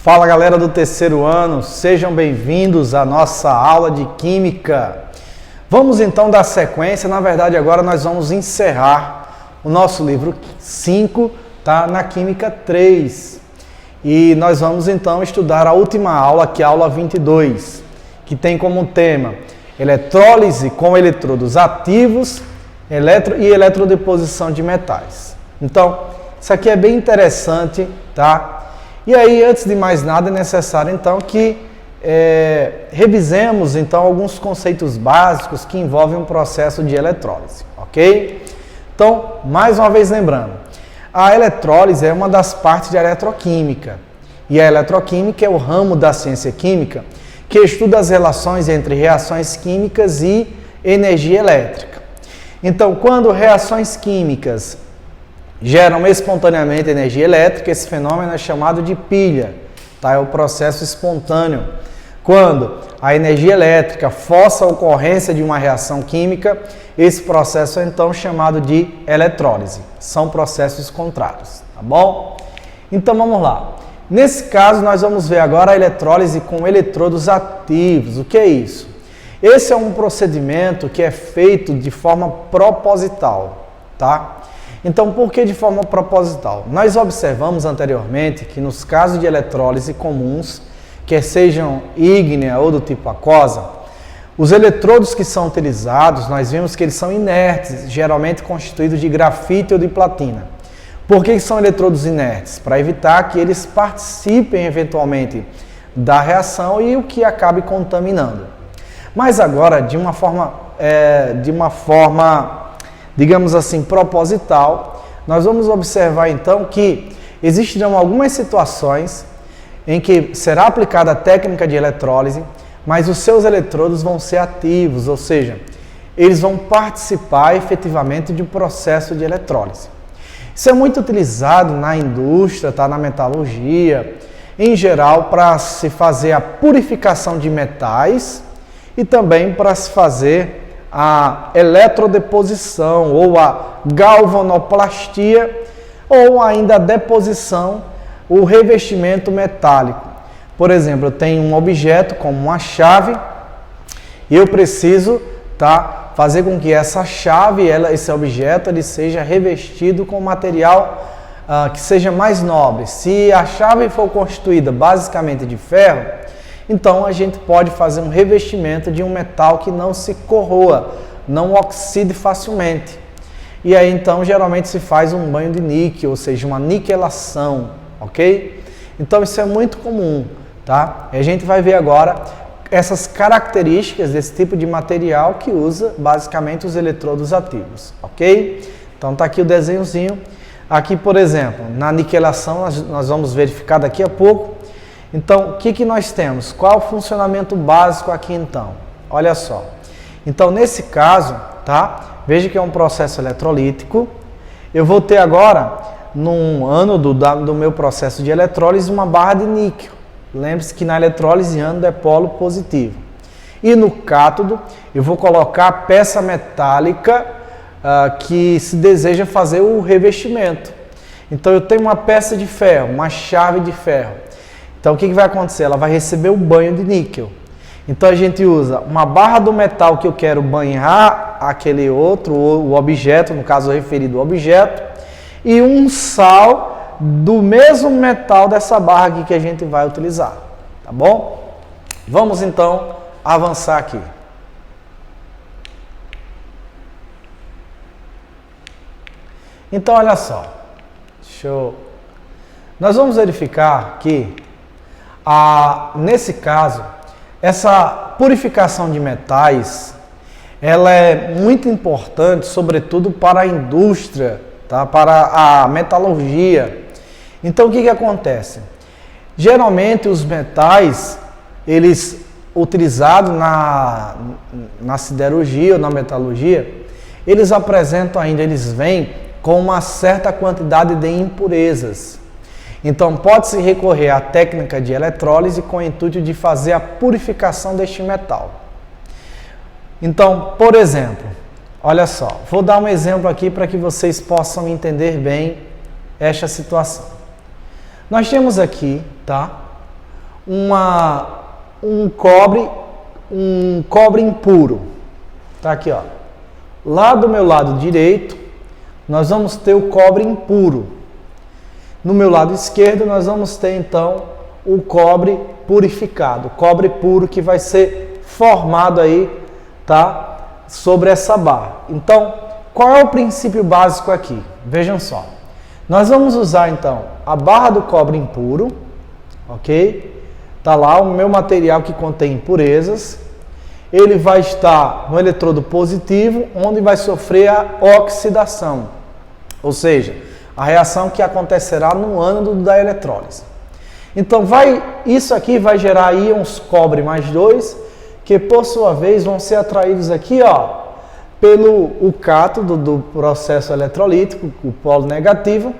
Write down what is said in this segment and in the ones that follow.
Fala galera do terceiro ano, sejam bem-vindos à nossa aula de Química. Vamos então dar sequência, na verdade agora nós vamos encerrar o nosso livro 5, tá? Na Química 3. E nós vamos então estudar a última aula, que é a aula 22, que tem como tema eletrólise com eletrodos ativos e eletrodeposição de metais. Então, isso aqui é bem interessante, tá? E aí, antes de mais nada, é necessário então que revisemos então alguns conceitos básicos que envolvem um processo de eletrólise, ok? Então, mais uma vez lembrando, a eletrólise é uma das partes da eletroquímica, e a eletroquímica é o ramo da ciência química que estuda as relações entre reações químicas e energia elétrica. Então, quando reações químicas geram espontaneamente energia elétrica, esse fenômeno é chamado de pilha, tá? É o processo espontâneo. Quando a energia elétrica força a ocorrência de uma reação química, esse processo é então chamado de eletrólise. São processos contrários, tá bom? Então vamos lá. Nesse caso nós vamos ver agora a eletrólise com eletrodos ativos. O que é isso? Esse é um procedimento que é feito de forma proposital, tá? Então, por que de forma proposital? Nós observamos anteriormente que nos casos de eletrólise comuns, quer sejam ígnea ou do tipo aquosa, os eletrodos que são utilizados, nós vimos que eles são inertes, geralmente constituídos de grafite ou de platina. Por que são eletrodos inertes? Para evitar que eles participem eventualmente da reação e o que acabe contaminando. Mas agora, de uma forma digamos assim, proposital, nós vamos observar então que existirão algumas situações em que será aplicada a técnica de eletrólise, mas os seus eletrodos vão ser ativos, ou seja, eles vão participar efetivamente de um processo de eletrólise. Isso é muito utilizado na indústria, tá? Na metalurgia, em geral para se fazer a purificação de metais e também para se fazer a eletrodeposição ou a galvanoplastia ou ainda a deposição, o revestimento metálico. Por exemplo, eu tenho um objeto como uma chave e eu preciso, tá, fazer com que essa chave, esse objeto, ele seja revestido com material que seja mais nobre. Se a chave for constituída basicamente de ferro, então a gente pode fazer um revestimento de um metal que não se corroa, não oxide facilmente. E aí então geralmente se faz um banho de níquel, ou seja, uma niquelação, ok? Então isso é muito comum, tá? E a gente vai ver agora essas características desse tipo de material que usa basicamente os eletrodos ativos, ok? Então tá aqui o desenhozinho. Aqui, por exemplo, na niquelação nós vamos verificar daqui a pouco. Então, o que nós temos? Qual o funcionamento básico aqui então? Olha só. Então, nesse caso, tá? Veja que é um processo eletrolítico. Eu vou ter agora, num ânodo do meu processo de eletrólise, uma barra de níquel. Lembre-se que na eletrólise, ânodo é polo positivo. E no cátodo, eu vou colocar a peça metálica que se deseja fazer o revestimento. Então, eu tenho uma peça de ferro, uma chave de ferro. Então, o que vai acontecer? Ela vai receber o banho de níquel. Então, a gente usa uma barra do metal que eu quero banhar aquele outro, o objeto, no caso referido ao objeto, e um sal do mesmo metal dessa barra aqui que a gente vai utilizar. Tá bom? Vamos, então, avançar aqui. Então, olha só. Nós vamos verificar que nesse caso, essa purificação de metais, ela é muito importante, sobretudo para a indústria, tá? Para a metalurgia. Então, o que acontece? Geralmente, os metais, eles utilizados na siderurgia ou na metalurgia, eles apresentam ainda, eles vêm com uma certa quantidade de impurezas. Então, pode-se recorrer à técnica de eletrólise com o intuito de fazer a purificação deste metal. Então, por exemplo, olha só, vou dar um exemplo aqui para que vocês possam entender bem esta situação. Nós temos aqui, tá, um cobre impuro. Tá aqui, ó. Lá do meu lado direito, nós vamos ter o cobre impuro. No meu lado esquerdo, nós vamos ter, então, o cobre purificado. O cobre puro que vai ser formado aí, tá? Sobre essa barra. Então, qual é o princípio básico aqui? Vejam só. Nós vamos usar, então, a barra do cobre impuro, ok? Tá lá o meu material que contém impurezas. Ele vai estar no eletrodo positivo, onde vai sofrer a oxidação, ou seja, a reação que acontecerá no ânodo da eletrólise. Então, isso aqui vai gerar íons cobre mais 2, que por sua vez vão ser atraídos aqui, ó, pelo cátodo do processo eletrolítico, o polo negativo,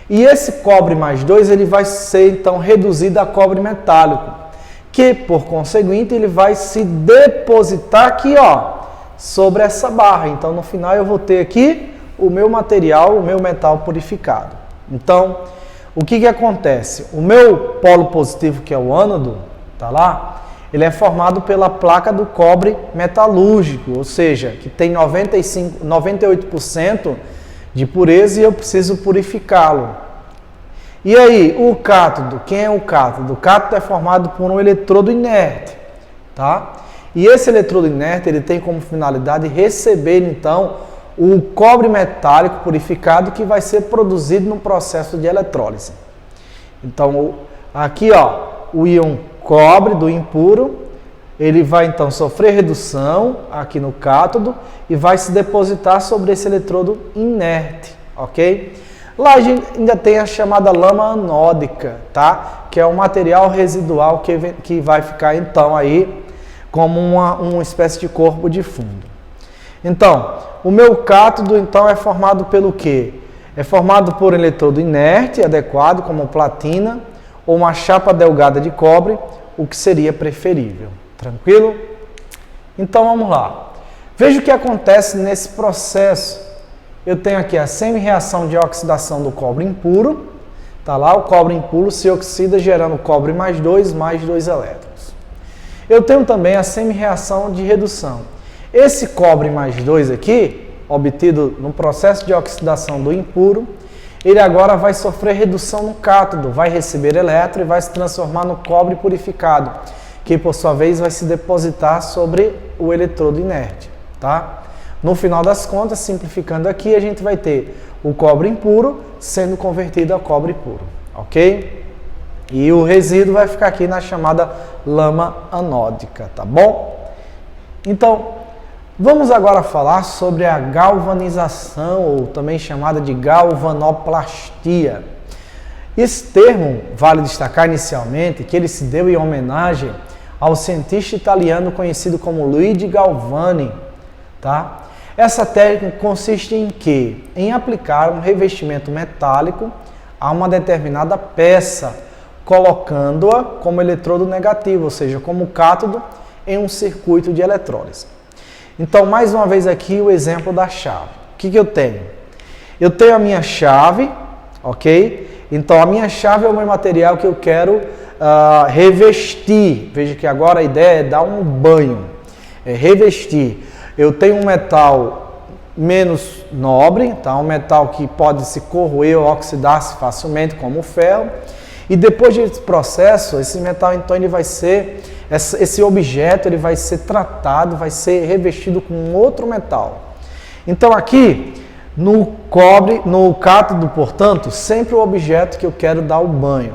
e esse cobre mais 2 ele vai ser então reduzido a cobre metálico, que, por conseguinte, ele vai se depositar aqui, ó, sobre essa barra. Então, no final, eu vou ter aqui o meu material, o meu metal purificado. Então, o que acontece? O meu polo positivo, que é o ânodo, tá lá, ele é formado pela placa do cobre metalúrgico, ou seja, que tem 98% de pureza e eu preciso purificá-lo. E aí, o cátodo, quem é o cátodo? O cátodo é formado por um eletrodo inerte, tá? E esse eletrodo inerte, ele tem como finalidade receber, então, o cobre metálico purificado que vai ser produzido no processo de eletrólise. Então, aqui, ó, o íon cobre do impuro, ele vai, então, sofrer redução aqui no cátodo e vai se depositar sobre esse eletrodo inerte, ok? Lá a gente ainda tem a chamada lama anódica, tá? Que é um material residual que vai ficar então aí como uma espécie de corpo de fundo. Então, o meu cátodo então é formado pelo quê? É formado por eletrodo inerte adequado, como platina, ou uma chapa delgada de cobre, o que seria preferível. Tranquilo? Então vamos lá. Veja o que acontece nesse processo. Eu tenho aqui a semi-reação de oxidação do cobre impuro. Tá lá, o cobre impuro se oxida gerando cobre mais 2 elétrons. Eu tenho também a semi-reação de redução. Esse cobre mais 2 aqui, obtido no processo de oxidação do impuro, ele agora vai sofrer redução no cátodo, vai receber elétron e vai se transformar no cobre purificado, que por sua vez vai se depositar sobre o eletrodo inerte, tá? No final das contas, simplificando aqui, a gente vai ter o cobre impuro sendo convertido a cobre puro, ok? E o resíduo vai ficar aqui na chamada lama anódica, tá bom? Então, vamos agora falar sobre a galvanização, ou também chamada de galvanoplastia. Esse termo, vale destacar inicialmente, que ele se deu em homenagem ao cientista italiano conhecido como Luigi Galvani, tá? Essa técnica consiste em quê? Em aplicar um revestimento metálico a uma determinada peça, colocando-a como eletrodo negativo, ou seja, como cátodo em um circuito de eletrólise. Então, mais uma vez aqui o exemplo da chave. O que eu tenho? Eu tenho a minha chave, ok? Então, a minha chave é o meu material que eu quero revestir. Veja que agora a ideia é dar um banho, é revestir. Eu tenho um metal menos nobre, tá? Um metal que pode se corroer ou oxidar-se facilmente, como o ferro. E depois desse processo, esse metal, então, ele vai ser, esse objeto, ele vai ser tratado, vai ser revestido com outro metal. Então, aqui, no cobre, no cátodo, portanto, sempre o objeto que eu quero dar o banho.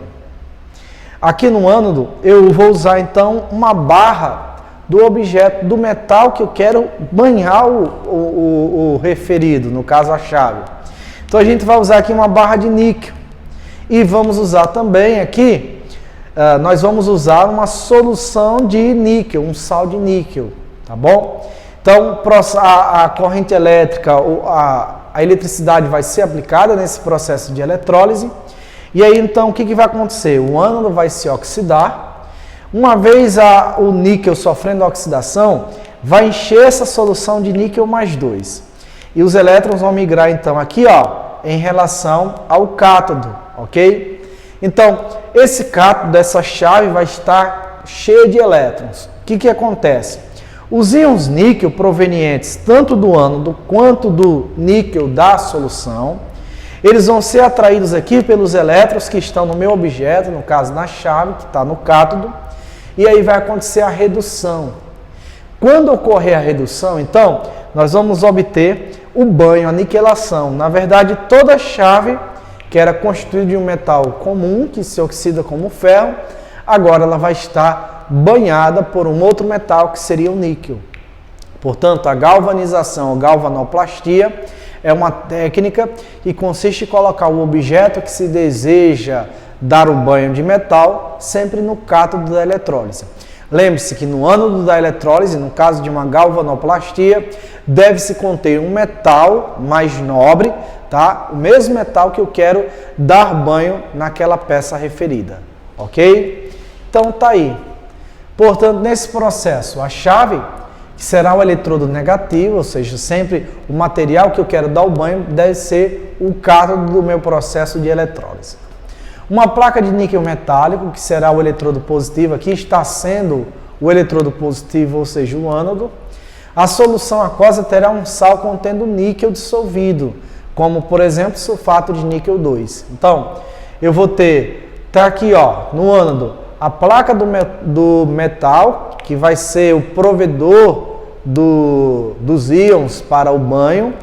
Aqui no ânodo, eu vou usar, então, uma barra do objeto, do metal que eu quero banhar o referido, no caso a chave. Então a gente vai usar aqui uma barra de níquel. E vamos usar também aqui, nós vamos usar uma solução de níquel, um sal de níquel, tá bom? Então a corrente elétrica, a eletricidade vai ser aplicada nesse processo de eletrólise. E aí então o que vai acontecer? O ânodo vai se oxidar. Uma vez o níquel sofrendo oxidação, vai encher essa solução de níquel mais 2. E os elétrons vão migrar então aqui, ó, em relação ao cátodo, ok? Então, esse cátodo dessa chave vai estar cheio de elétrons. O que acontece? Os íons níquel provenientes tanto do ânodo quanto do níquel da solução, eles vão ser atraídos aqui pelos elétrons que estão no meu objeto, no caso na chave, que está no cátodo, e aí vai acontecer a redução. Quando ocorrer a redução, então, nós vamos obter o banho, a niquelação. Na verdade, toda chave que era constituída de um metal comum, que se oxida como ferro, agora ela vai estar banhada por um outro metal, que seria o níquel. Portanto, a galvanização ou galvanoplastia é uma técnica que consiste em colocar o objeto que se deseja dar o banho de metal sempre no cátodo da eletrólise. Lembre-se que no ânodo da eletrólise, no caso de uma galvanoplastia, deve-se conter um metal mais nobre, tá? O mesmo metal que eu quero dar banho naquela peça referida, ok? Então tá aí. Portanto, nesse processo, a chave, que será o eletrodo negativo, ou seja, sempre o material que eu quero dar o banho deve ser o cátodo do meu processo de eletrólise. Uma placa de níquel metálico, que será o eletrodo positivo, aqui está sendo o eletrodo positivo, ou seja, o ânodo. A solução aquosa terá um sal contendo níquel dissolvido, como, por exemplo, sulfato de níquel 2. Então, eu vou ter, tá aqui, ó, no ânodo, a placa do metal, que vai ser o provedor dos íons para o banho,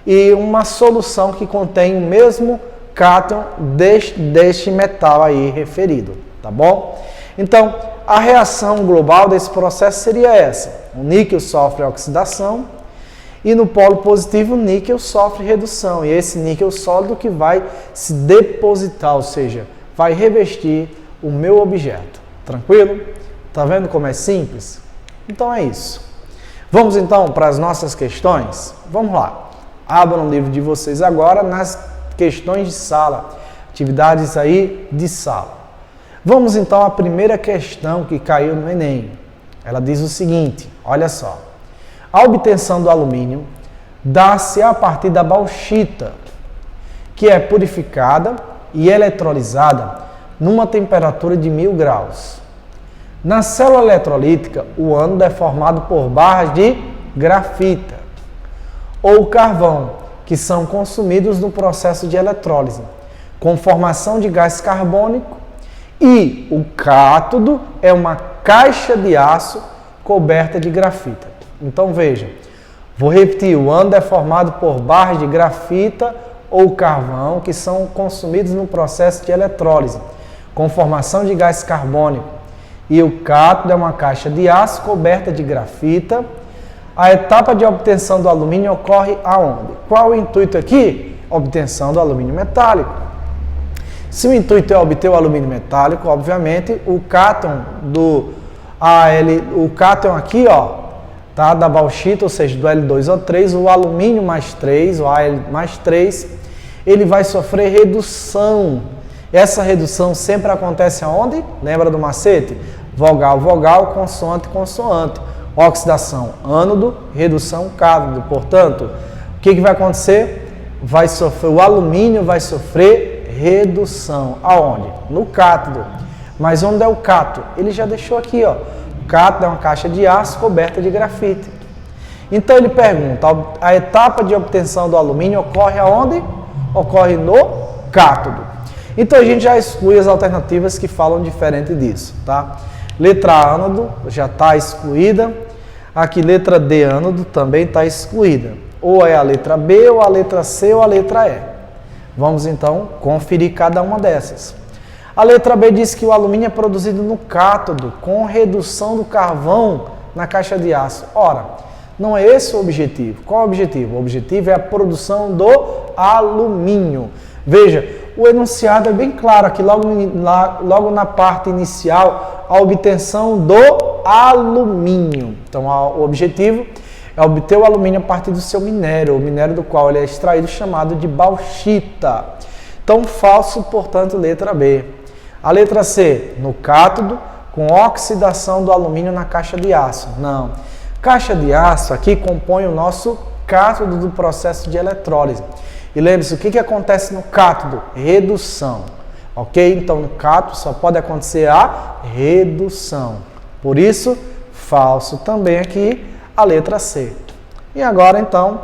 e uma solução que contém o mesmo cátion deste metal aí referido, tá bom? Então, a reação global desse processo seria essa. O níquel sofre oxidação e no polo positivo o níquel sofre redução. E é esse níquel sólido que vai se depositar, ou seja, vai revestir o meu objeto. Tranquilo? Tá vendo como é simples? Então é isso. Vamos então para as nossas questões? Vamos lá. Abram o livro de vocês agora nas questões de sala, atividades aí de sala. Vamos então à primeira questão que caiu no Enem. Ela diz o seguinte, olha só. A obtenção do alumínio dá-se a partir da bauxita, que é purificada e eletrolizada numa temperatura de 1000 graus. Na célula eletrolítica, o ânodo é formado por barras de grafita ou carvão, que são consumidos no processo de eletrólise, com formação de gás carbônico, e o cátodo é uma caixa de aço coberta de grafita. Então veja, vou repetir, o ânodo é formado por barras de grafita ou carvão que são consumidos no processo de eletrólise, com formação de gás carbônico, e o cátodo é uma caixa de aço coberta de grafita. A etapa de obtenção do alumínio ocorre aonde? Qual o intuito aqui? Obtenção do alumínio metálico. Se o intuito é obter o alumínio metálico, obviamente, o cátion o cátion aqui, ó, tá, da bauxita, ou seja, do L2O3, o alumínio mais 3, o Al mais 3, ele vai sofrer redução. Essa redução sempre acontece aonde? Lembra do macete? Vogal, vogal, consoante, consoante. Oxidação, ânodo, redução, cátodo. Portanto, o que vai acontecer? O alumínio vai sofrer redução. Aonde? No cátodo. Mas onde é o cátodo? Ele já deixou aqui, ó. O cátodo é uma caixa de aço coberta de grafite. Então ele pergunta, a etapa de obtenção do alumínio ocorre aonde? Ocorre no cátodo. Então a gente já exclui as alternativas que falam diferente disso, tá? Letra A, ânodo, já está excluída. Aqui, letra D, ânodo, também está excluída. Ou é a letra B, ou a letra C, ou a letra E. Vamos, então, conferir cada uma dessas. A letra B diz que o alumínio é produzido no cátodo, com redução do carvão na caixa de aço. Ora, não é esse o objetivo. Qual é o objetivo? O objetivo é a produção do alumínio. Veja, o enunciado é bem claro aqui, logo na parte inicial, a obtenção do alumínio. Então, o objetivo é obter o alumínio a partir do seu minério, o minério do qual ele é extraído, chamado de bauxita. Então, falso, portanto, letra B. A letra C, no cátodo, com oxidação do alumínio na caixa de aço. Não. Caixa de aço aqui compõe o nosso cátodo do processo de eletrólise. E lembre-se, o que acontece no cátodo? Redução. ok? Então, no cátodo só pode acontecer a redução. Por isso, falso também aqui, a letra C. E agora, então,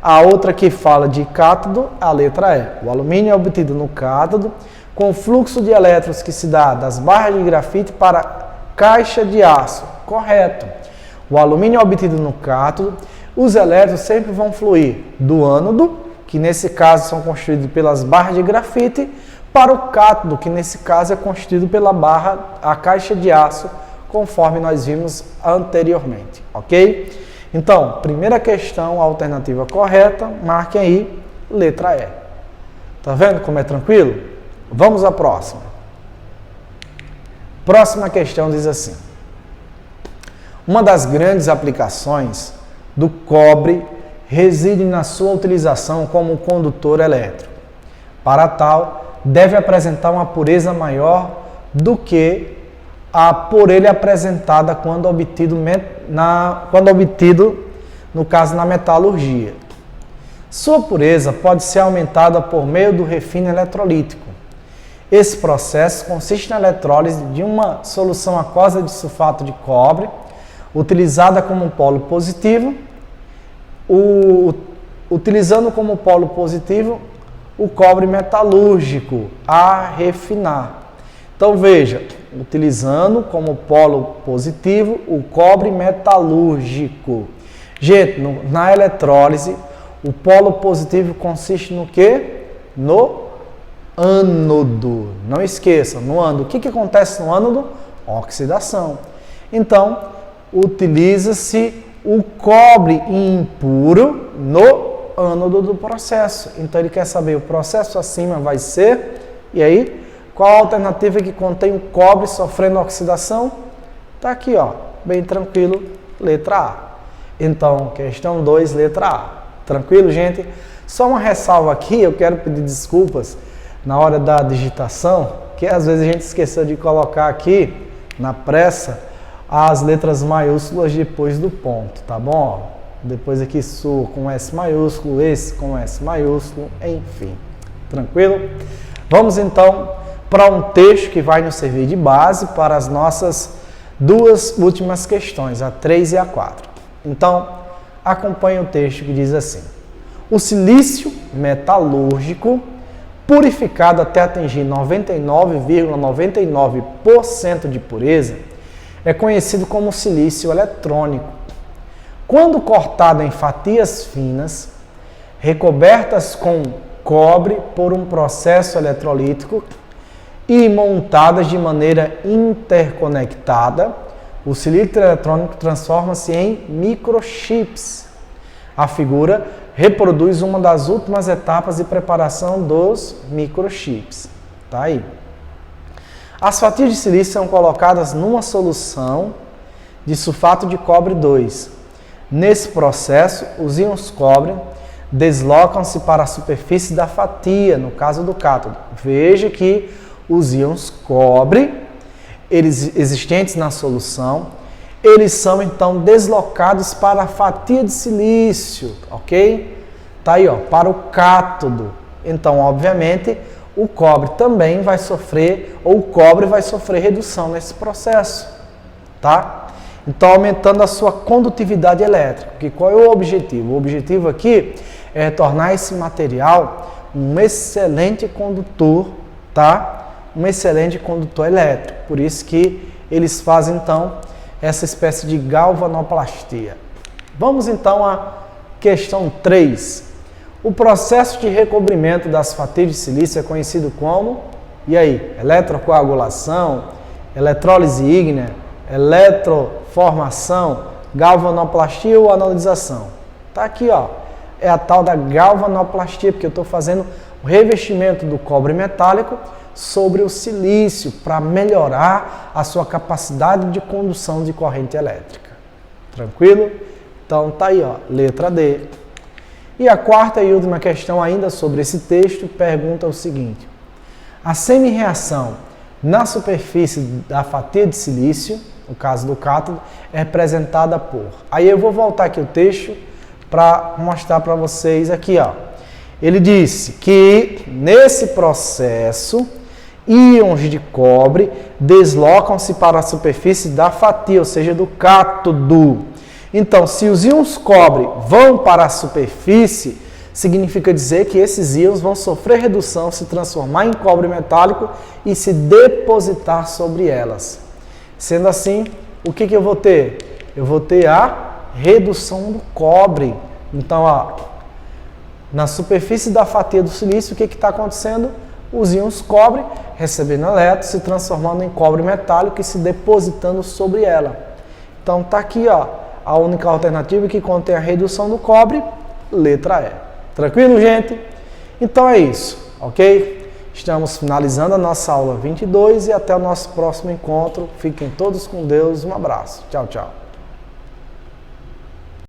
a outra que fala de cátodo, a letra E. O alumínio é obtido no cátodo com o fluxo de elétrons que se dá das barras de grafite para a caixa de aço. Correto. O alumínio é obtido no cátodo, os elétrons sempre vão fluir do ânodo, que nesse caso são constituídos pelas barras de grafite, para o cátodo, que nesse caso é constituído pela a caixa de aço, conforme nós vimos anteriormente, ok? Então, primeira questão, a alternativa correta, marquem aí, letra E. Tá vendo como é tranquilo? Vamos à próxima. Próxima questão diz assim: uma das grandes aplicações do cobre reside na sua utilização como condutor elétrico. Para tal, deve apresentar uma pureza maior do que a por ele apresentada quando obtido, no caso, na metalurgia. Sua pureza pode ser aumentada por meio do refino eletrolítico. Esse processo consiste na eletrólise de uma solução aquosa de sulfato de cobre, utilizada como polo positivo, utilizando como polo positivo o cobre metalúrgico a refinar. Então veja, utilizando como polo positivo o cobre metalúrgico. Gente, na eletrólise, o polo positivo consiste no quê? No ânodo. Não esqueça, no ânodo. O que acontece no ânodo? Oxidação. Então, utiliza-se o cobre impuro no ânodo do processo. Então, ele quer saber, o processo acima vai ser, e aí, qual a alternativa que contém o cobre sofrendo oxidação? Está aqui, ó, bem tranquilo, letra A. Então, questão 2, letra A. Tranquilo, gente? Só uma ressalva aqui, eu quero pedir desculpas na hora da digitação, que às vezes a gente esqueceu de colocar aqui, na pressa, as letras maiúsculas depois do ponto, tá bom? Depois aqui SU com S maiúsculo, esse com S maiúsculo, enfim. Tranquilo? Vamos então para um texto que vai nos servir de base para as nossas duas últimas questões, a 3 e a 4. Então, acompanhe o texto que diz assim: o silício metalúrgico, purificado até atingir 99,99% de pureza, é conhecido como silício eletrônico. Quando cortado em fatias finas, recobertas com cobre por um processo eletrolítico e montadas de maneira interconectada, o silício eletrônico transforma-se em microchips. A figura reproduz uma das últimas etapas de preparação dos microchips. Tá aí. As fatias de silício são colocadas numa solução de sulfato de cobre 2. Nesse processo, os íons cobre deslocam-se para a superfície da fatia, no caso do cátodo. Veja que os íons cobre, eles existentes na solução, eles são então deslocados para a fatia de silício, ok? Tá aí, ó, para o cátodo. Então, obviamente, o cobre também vai sofrer, ou o cobre vai sofrer redução nesse processo, tá? Então, aumentando a sua condutividade elétrica. Que qual é o objetivo? O objetivo aqui é tornar esse material um excelente condutor, tá? Um excelente condutor elétrico. Por isso que eles fazem, então, essa espécie de galvanoplastia. Vamos, então, à questão 3. O processo de recobrimento das fatias de silício é conhecido como, e aí, eletrocoagulação, eletrólise ígnea, eletroformação, galvanoplastia ou anodização? Tá aqui, ó, é a tal da galvanoplastia, porque eu estou fazendo o revestimento do cobre metálico sobre o silício para melhorar a sua capacidade de condução de corrente elétrica. Tranquilo? Então tá aí, ó, letra D. E a quarta e última questão ainda sobre esse texto pergunta o seguinte: a semi-reação na superfície da fatia de silício, no caso do cátodo, é representada por... Aí eu vou voltar aqui o texto para mostrar para vocês aqui, ó. Ele disse que nesse processo íons de cobre deslocam-se para a superfície da fatia, ou seja, do cátodo. Então, se os íons cobre vão para a superfície, significa dizer que esses íons vão sofrer redução, se transformar em cobre metálico e se depositar sobre elas. Sendo assim, o que eu vou ter? Eu vou ter a redução do cobre. Então, na superfície da fatia do silício, o que está acontecendo? Os íons cobre recebendo elétrons, se transformando em cobre metálico e se depositando sobre ela. Então, está aqui a única alternativa que contém a redução do cobre, letra E. Tranquilo, gente? Então é isso, ok? Estamos finalizando a nossa aula 22 e até o nosso próximo encontro. Fiquem todos com Deus. Um abraço. Tchau, tchau.